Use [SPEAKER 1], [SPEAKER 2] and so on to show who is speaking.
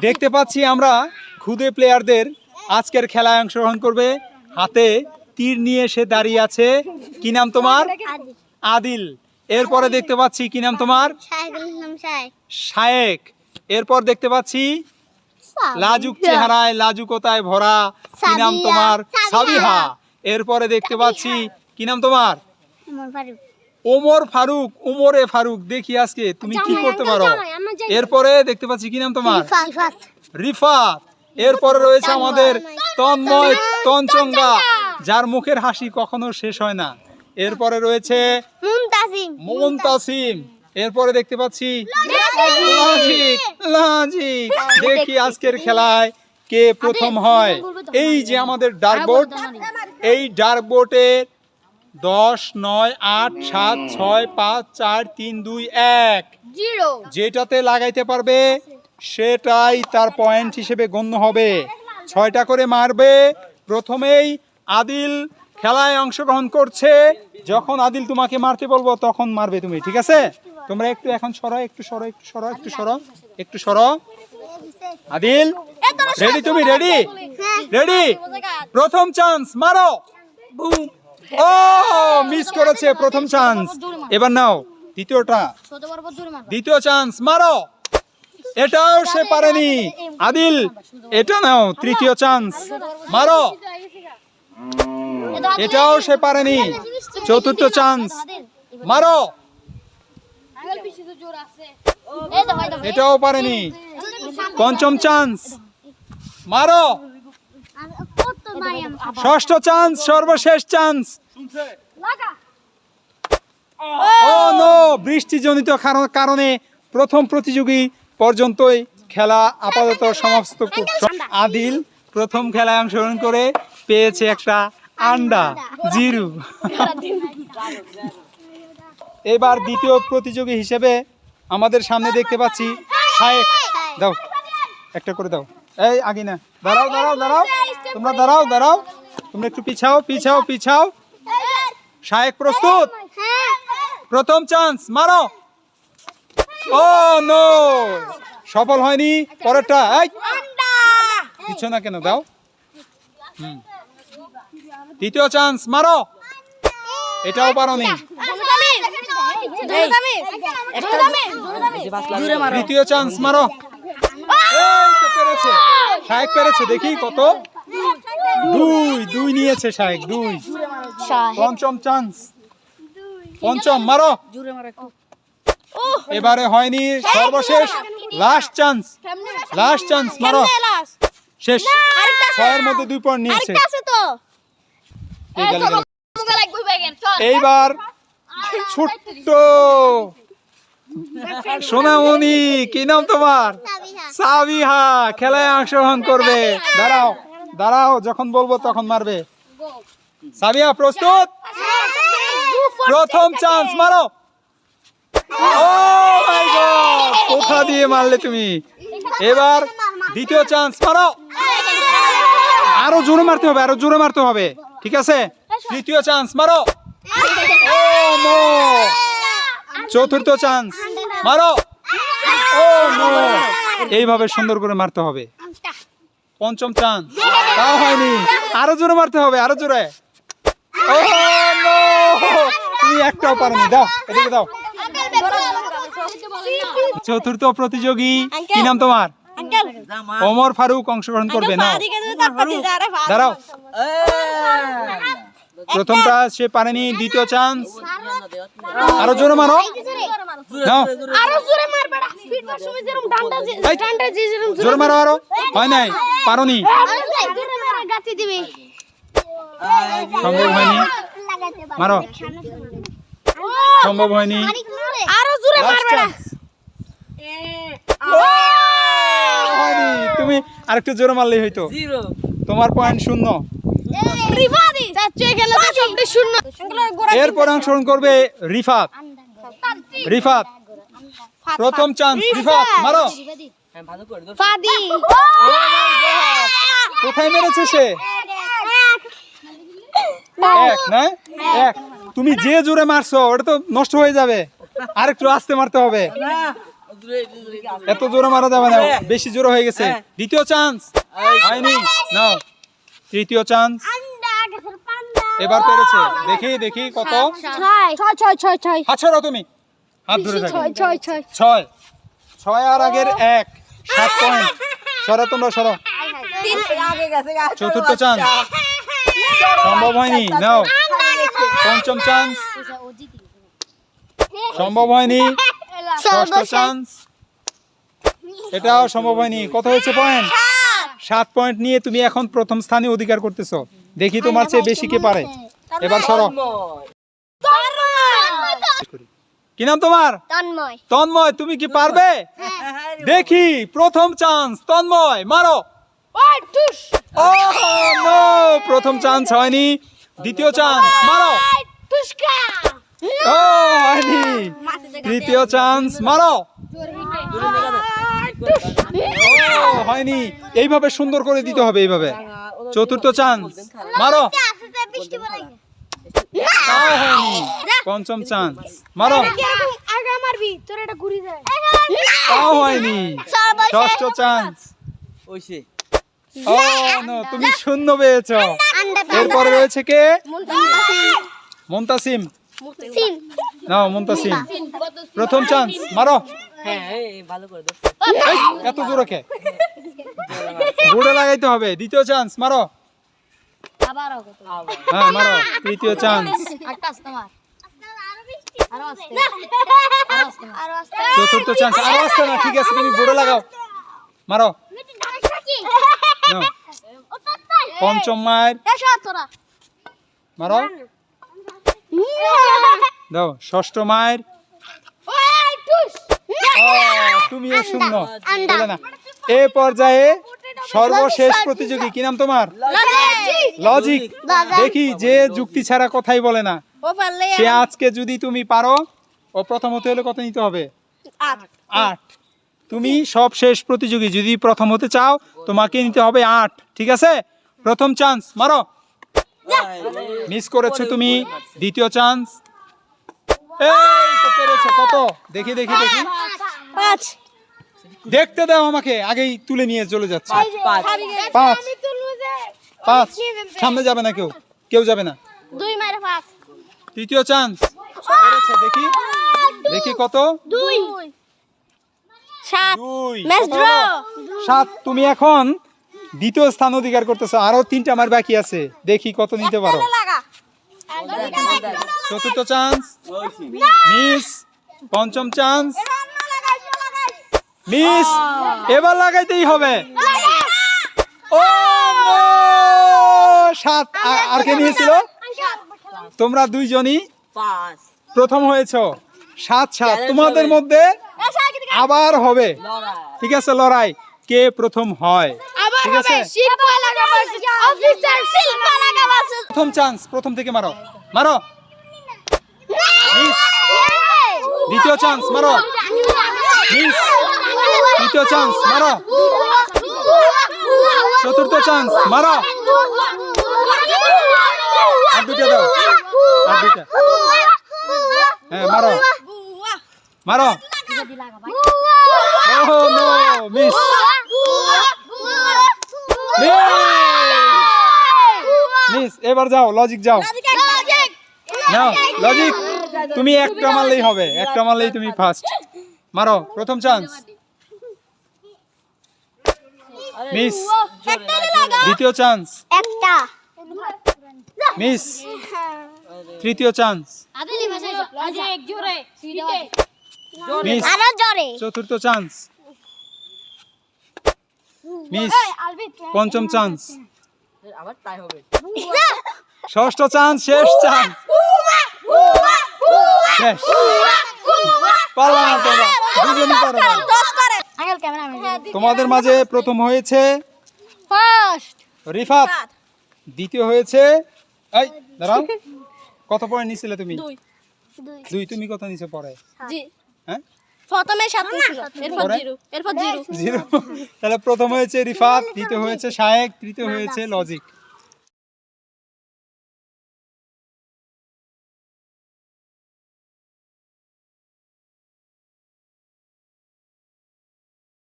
[SPEAKER 1] দেখতে পাচ্ছি আমরা খুদে প্লেয়ারদের আজকের খেলায় অংশগ্রহণ করবে। হাতে তীর নিয়ে সে দাঁড়িয়ে আছে। কি নাম তোমার? আদিল। এরপরে দেখতে পাচ্ছি কি নাম তোমার? শায়েক। এরপর দেখতে পাচ্ছি লাজুক চেহারায় লাজুকতায় ভরা, কি নাম তোমার? সাবিহা। এরপরে দেখতে পাচ্ছি কি নাম তোমার? ওমর ফারুক। ওমরে ফারুক, দেখি আজকে তুমি কি করতে পারো। এরপরে দেখতে পাচ্ছি কি নাম তোমার? রিফাত। এরপরে রয়েছে আমাদের তন্ময় তনচঙ্গা, যার মুখের হাসি কখনো শেষ হয় না। এরপরে রয়েছে মুনতাসিম। এরপরে দেখতে পাচ্ছি লাজিক। দেখি আজকের খেলায় কে প্রথম হয়। এই যে আমাদের ডার্কবোর্ড, এই ডার্কবোর্ডের 10, 9, 8, 7, 6, 5, 4, 3, 2, 1 যেটাতে লাগাইতে পারবে সেটাই তার পয়েন্ট হিসেবে গণ্য হবে। 6টা করে মারবে। প্রথমেই আদিল খেলায় অংশগ্রহণ করছে। যখন আদিল তোমাকে মারতে বলবো তখন মারবে তুমি, ঠিক আছে? তোমরা একটু এখন সরো, একটু সরো, একটু সরো, একটু সরো, একটু সরো। আদিল রেডি? তুমি রেডি? রেডি? প্রথম চান্স, মারো। ও মিস করেছে প্রথম চান্স। এবার নাও দ্বিতীয়টা, দ্বিতীয় চান্স, মারো। এটাও সে পারেনি। আদিল এটা নাও, তৃতীয় চান্স, মারো। এটাও সে পারেনি। চতুর্থ চান্স, মারো। এটাও পারেনি। পঞ্চম চান্স, মারো। ষষ্ঠ চান্স, সর্বশেষ চান্স। ও নো, বৃষ্টিজনিত কারণে প্রথম প্রতিযোগী পর্যন্তই খেলা আপাতত সমাপ্ত। আদিল প্রথম খেলায় অংশগ্রহণ করে পেয়েছে একটা আন্ডা, জিরু। এবার দ্বিতীয় প্রতিযোগী হিসেবে আমাদের সামনে দেখতে পাচ্ছি শায়েক। দাও একটা করে দাও। এই আগে না, দাঁড়াও দাঁড়াও দাঁড়াও, তোমরা দাঁড়াও দাঁড়াও, তোমরা একটু পিছাও পিছাও পিছাও। শায়েক প্রস্তুত? প্রথম চান্স, মারো। ও নো, সফল হয়নি। পরেরটা, এই পিছো না কেন, দাও। তৃতীয় চান্স, মারো। এটাও পারোনি। তৃতীয় চান্স, মারো। এই তো পেরেছে, শায়েক পেরেছে। দেখি কত, 2 নিয়েছে শায়েক, 2। পঞ্চম চান্স, পঞ্চম, মারো। এবারে হয়নি। সর্বশেষ লাস্ট চান্স, লাস্ট চান্স, মারো। শেষ। 6-এর মধ্যে 2 পয়েন্ট নিয়েছে। এইবার ছোট্ট সোনামণি, কি নাম তোমার? সাবিহা খেলায় অংশগ্রহণ করবে। দাঁড়াও দাঁড়াও, যখন বলবো তখন মারবে। সাবিহা প্রস্তুত? প্রথম চান্স, মারো। ও মাই গড, কোথা দিয়ে মারলে তুমি? এবার দ্বিতীয় চান্স, মারো। আরো জোরে মারতে হবে, আরো জোরে মারতে হবে, ঠিক আছে? তৃতীয় চান্স, মারো। ও নো, চতুর্থ চান্স, মারো। ও নো, এইভাবে সুন্দর করে মারতে হবে। পঞ্চম চান্স, তাও হয়নি। আরো জোরে মারতে হবে, আরো জোরে। ও নো, তুমি একটাও পারোনি। দাও এদিকে দাও। চতুর্থ প্রতিযোগী, কি নাম তোমার? ওমর ফারুক অংশগ্রহণ করবে না। দাঁড়াও, প্রথমটা সে পারেনি। দ্বিতীয় চান্স, আরো জোরে মারো। জোরে মারো, আরো। হয় নাই, পারোনি, সম্ভব হয়নি। মারো, সম্ভব হয়নি। তুমি আরেকটু জোরে মারলেই হইতো। তোমার পয়েন্ট 0। এরপর অংশগ্রহণ করবে রিফাত। রিফাত প্রথম চান্স, রিফাত মারো। কোথায় মেরেছে সে? 1 না 1। তুমি যে জোরে মারছো ওটা তো নষ্ট হয়ে যাবে, আরেকটু আস্তে মারতে হবে। এত জোরে মারা যাবে না, বেশি জোরে হয়ে গেছে। দ্বিতীয় চান্স হয়নি, নাও তৃতীয় চান্স। এবার পেরেছে, দেখি দেখি কত।
[SPEAKER 2] 6
[SPEAKER 1] হাত সরাও, তুমি হাত ধরে থাকো। 6 6 আর আগের 1, 7 পয়েন্ট। সরো তোমরা, সরো। চতুর্থ চান্স সম্ভব হয়নি, নাও পঞ্চম চান্স সম্ভব হয়নি, ষষ্ঠ চান্স এটাও সম্ভব হয়নি। কত হয়েছে পয়েন্ট? 7 পয়েন্ট নিয়ে তুমি এখন প্রথম স্থানে অধিকার করতেছো। দেখি তোমার চেয়ে বেশি কে পারে। এবার সরো। কি নাম তোমার?
[SPEAKER 2] তন্ময়।
[SPEAKER 1] তন্ময়, তুমি কি পারবে? দেখি প্রথম চান্স, তন্ময় মারো। ও নো, প্রথম চান্স হয়নি। দ্বিতীয় চান্স মারো। ও হয়নি। তৃতীয় চান্স মারো। ও হয়নি। এইভাবে সুন্দর করে দিতে হবে, এইভাবে। চতুর্থ চান্স মারো। তাও হয়নি। পঞ্চম চান্স মারো। তাও হয়নি। ষষ্ঠ চান্স। ও নো, তুমি শূন্য পেয়েছো। এরপরে রয়েছে কে? মুনতাসিম। নাও মুনতাসিম, প্রথম চান্স মারো। এই, এত জোরে কে? বুড়ে লাগাইতে হবে। দ্বিতীয় চান্স মারো। হ্যাঁ মারো। তৃতীয় চান্স। চতুর্থ চান্স। আরো আসছে না, ঠিক আছে তুমি বুড়ে লাগাও, মারো। নাও। পঞ্চম মার মারো, দাও। ষষ্ঠ মায়ের। তুমিও শূন্য, বলে না। এ পর্যায়ে সর্বশেষ প্রতিযোগী, কি নাম তোমার? লজিক। দেখি যে যুক্তি ছাড়া কথাই বলে না, সে আজকে যদি তুমি পারো, ও প্রথম হতে হলে কত নিতে হবে? 8। তুমি সব শেষ প্রতিযোগী, যদি প্রথম হতে চাও তোমাকে নিতে হবে 8, ঠিক আছে? প্রথম চান্স মারো। মিস করেছো তুমি। দ্বিতীয় চান্স। এই তো পেরেছো। কত? দেখি দেখি দেখি।
[SPEAKER 2] 5।
[SPEAKER 1] দেখতে দাও আমাকে, আগেই তুলে নিয়ে চলে যাচ্ছে। 5 5। সামনে যাবে না, কেউ কেউ যাবে না।
[SPEAKER 2] 2 মাইরে 5।
[SPEAKER 1] তৃতীয় চান্স পেরেছে, দেখি দেখি কত?
[SPEAKER 2] 2 7।
[SPEAKER 1] 2।
[SPEAKER 2] Match draw.
[SPEAKER 1] 7। তুমি এখন দ্বিতীয় স্থান অধিকার করতেছো। আরো 3টা আমার বাকি আছে, দেখি কত নিতে পারো। চতুর্থ চান্স মিস। পঞ্চম চান্স মিস। এবার লাগাইতেই হবে। ও 7। আর কে নিয়েছিল? তোমরা দুইজনই প্রথম হয়েছো। 7-7। তোমাদের মধ্যে আবার হবে, ঠিক আছে? লড়াই, কে প্রথম হয়, ঠিক আছে? প্রথম চান্স, প্রথম থেকে মারো, মারো। মিস। দ্বিতীয় চান্স মারো। মিস। তৃতীয় চান্স মারো। চতুর্থ চান্স মারো। আর 2টা দাও, আর 2টা। হ্যাঁ মারো, মারো। ও নো, মিস। মিস। এবার যাও, লজিক যাও। নাও লজিক, তুমি একটা মারলেই হবে, একটা মারলেই তুমি ফার্স্ট। মারো। প্রথম চান্স মিস। দ্বিতীয় চান্স
[SPEAKER 2] একটা
[SPEAKER 1] মিস। তৃতীয় চান্স মিস।
[SPEAKER 2] আরো জোরে।
[SPEAKER 1] চতুর্থ চান্স মিস। পঞ্চম চান্স। ষষ্ঠ চান্স, শেষ চান্স। শেষ। পারবা না তোমরা, দুজনই পারো না। তোমাদের মাঝে প্রথম হয়েছে রিফাত, দ্বিতীয় হয়েছে, এই দাঁড়াও, কত পয়েন্ট নিছিলে তুমি? 2। তুমি কত নিছো পরে? হ্যাঁ,
[SPEAKER 2] প্রথমে 7 ছিল, এরপর
[SPEAKER 1] পরে?
[SPEAKER 2] 0, এরপর 0।
[SPEAKER 1] 0। তাহলে প্রথম হয়েছে রিফাত, দ্বিতীয় হয়েছে শায়েক, তৃতীয় হয়েছে লজিক।